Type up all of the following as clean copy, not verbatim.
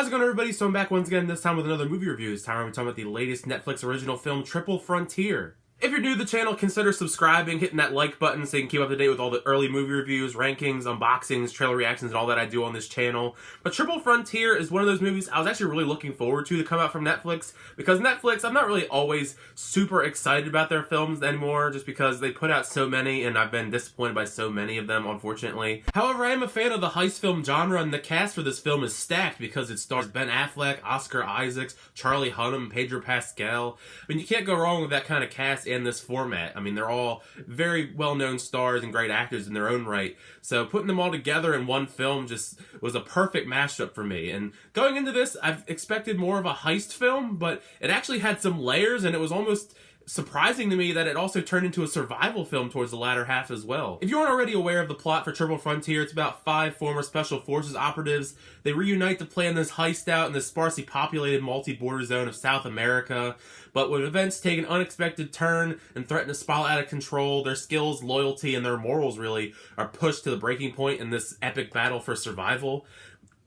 How's it going, everybody? So I'm back once again, this time with another movie review. This time we're talking about the latest Netflix original film, Triple Frontier. If you're new to the channel, consider subscribing, hitting that like button so you can keep up to date with all the early movie reviews, rankings, unboxings, trailer reactions, and all that I do on this channel. But Triple Frontier is one of those movies I was actually really looking forward to come out from Netflix, because Netflix, I'm not really always super excited about their films anymore, just because they put out so many, and I've been disappointed by so many of them, unfortunately. However, I am a fan of the heist film genre, and the cast for this film is stacked because it stars Ben Affleck, Oscar Isaacs, Charlie Hunnam, Pedro Pascal. I mean, you can't go wrong with that kind of cast in this format. I mean, they're all very well-known stars and great actors in their own right. So putting them all together in one film just was a perfect mashup for me. And going into this, I've expected more of a heist film, but it actually had some layers, and it was almost surprising to me that it also turned into a survival film towards the latter half as well. If you aren't already aware of the plot for Triple Frontier, it's about 5 former Special Forces operatives. They reunite to plan this heist out in this sparsely populated multi-border zone of South America. But when events take an unexpected turn and threaten to spiral out of control, their skills, loyalty, and their morals really are pushed to the breaking point in this epic battle for survival.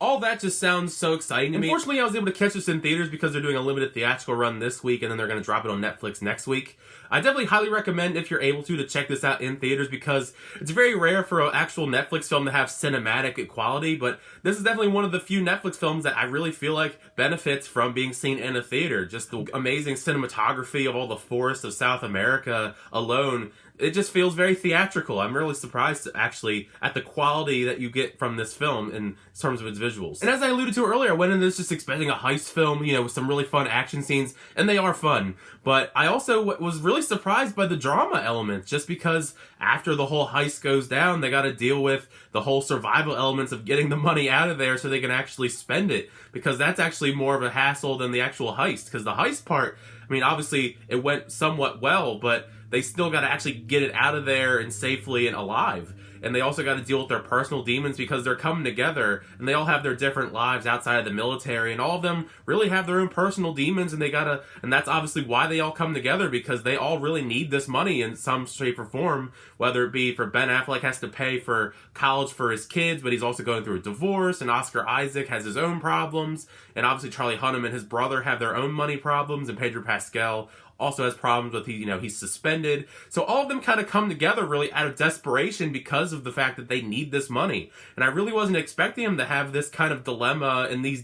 All that just sounds so exciting to me. Unfortunately, I was able to catch this in theaters because they're doing a limited theatrical run this week, and then they're going to drop it on Netflix next week. I definitely highly recommend, if you're able to check this out in theaters, because it's very rare for an actual Netflix film to have cinematic quality, but this is definitely one of the few Netflix films that I really feel like benefits from being seen in a theater. Just the amazing cinematography of all the forests of South America alone, it just feels very theatrical. I'm really surprised, actually, at the quality that you get from this film in terms of its visuals. And as I alluded to earlier, I went into this just expecting a heist film, with some really fun action scenes, and they are fun. But I also was really surprised by the drama elements, just because after the whole heist goes down, they got to deal with the whole survival elements of getting the money out of there so they can actually spend it, because that's actually more of a hassle than the actual heist. Because the heist part, I mean, obviously it went somewhat well, but they still got to actually get it out of there and safely and alive. And they also got to deal with their personal demons, because they're coming together and they all have their different lives outside of the military, and all of them really have their own personal demons, and and that's obviously why they all come together, because they all really need this money in some shape or form, whether it be for Ben Affleck has to pay for college for his kids, but he's also going through a divorce, and Oscar Isaac has his own problems, and obviously Charlie Hunnam and his brother have their own money problems, and Pedro Pascal also has problems with, he's suspended. So all of them kind of come together really out of desperation because of the fact that they need this money. And I really wasn't expecting him to have this kind of dilemma and these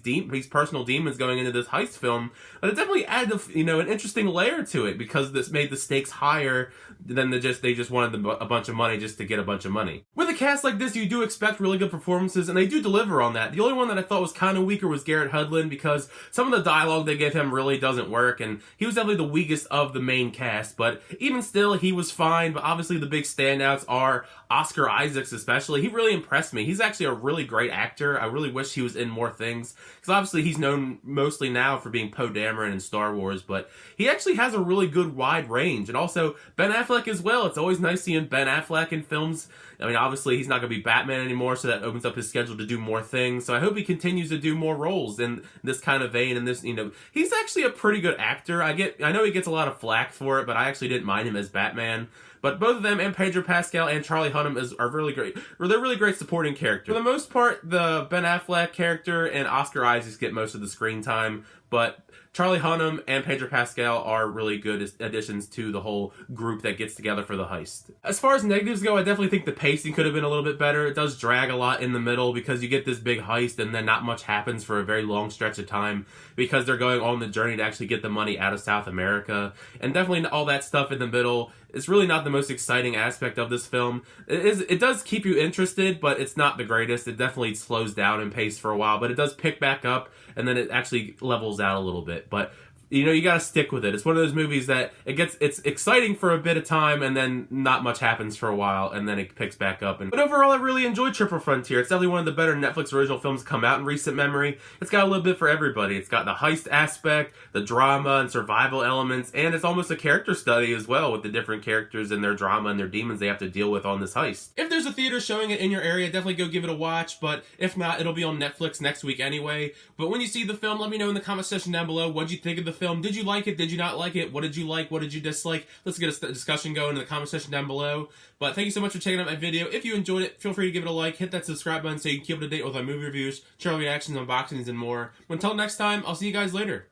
personal demons going into this heist film. But it definitely added, an interesting layer to it, because this made the stakes higher than they just wanted a bunch of money just to get a bunch of money. With a cast like this, you do expect really good performances, and they do deliver on that. The only one that I thought was kind of weaker was Garrett Hedlund, because some of the dialogue they gave him really doesn't work, and he was definitely the weakest of the main cast, but even still, he was fine. But obviously the big standouts are Oscar Isaacs, especially. He really impressed me. He's actually a really great actor. I really wish he was in more things, because obviously he's known mostly now for being Poe Dameron in Star Wars, but he actually has a really good wide range. And also Ben Affleck as well. It's always nice seeing Ben Affleck in films. I mean, obviously he's not going to be Batman anymore, so that opens up his schedule to do more things. So I hope he continues to do more roles in this kind of vein. And this, he's actually a pretty good actor. I know he gets a lot of flack for it, but I actually didn't mind him as Batman. But both of them, and Pedro Pascal and Charlie Hunnam, are really great. They're really great supporting characters. For the most part, the Ben Affleck character and Oscar Isaacs get most of the screen time, but Charlie Hunnam and Pedro Pascal are really good additions to the whole group that gets together for the heist. As far as negatives go, I definitely think the pacing could have been a little bit better. It does drag a lot in the middle, because you get this big heist and then not much happens for a very long stretch of time, because they're going on the journey to actually get the money out of South America. And definitely all that stuff in the middle is really not the most exciting aspect of this film. It does keep you interested, but it's not the greatest. It definitely slows down in pace for a while, but it does pick back up, and then it actually levels out a little bit. But you gotta stick with it. It's one of those movies that it's exciting for a bit of time, and then not much happens for a while, and then it picks back up. But overall, I really enjoyed Triple Frontier. It's definitely one of the better Netflix original films to come out in recent memory. It's got a little bit for everybody. It's got the heist aspect, the drama and survival elements, and it's almost a character study as well, with the different characters and their drama and their demons they have to deal with on this heist. If there's a theater showing it in your area, definitely go give it a watch, but if not, it'll be on Netflix next week anyway. But when you see the film, let me know in the comment section down below what'd you think of the film. Did you like it? Did you not like it? What did you like? What did you dislike? Let's get a discussion going in the comment section down below. But thank you so much for checking out my video. If you enjoyed it, feel free to give it a like, hit that subscribe button so you can keep up to date with my movie reviews, channel reactions, unboxings, and more. Until next time, I'll see you guys later.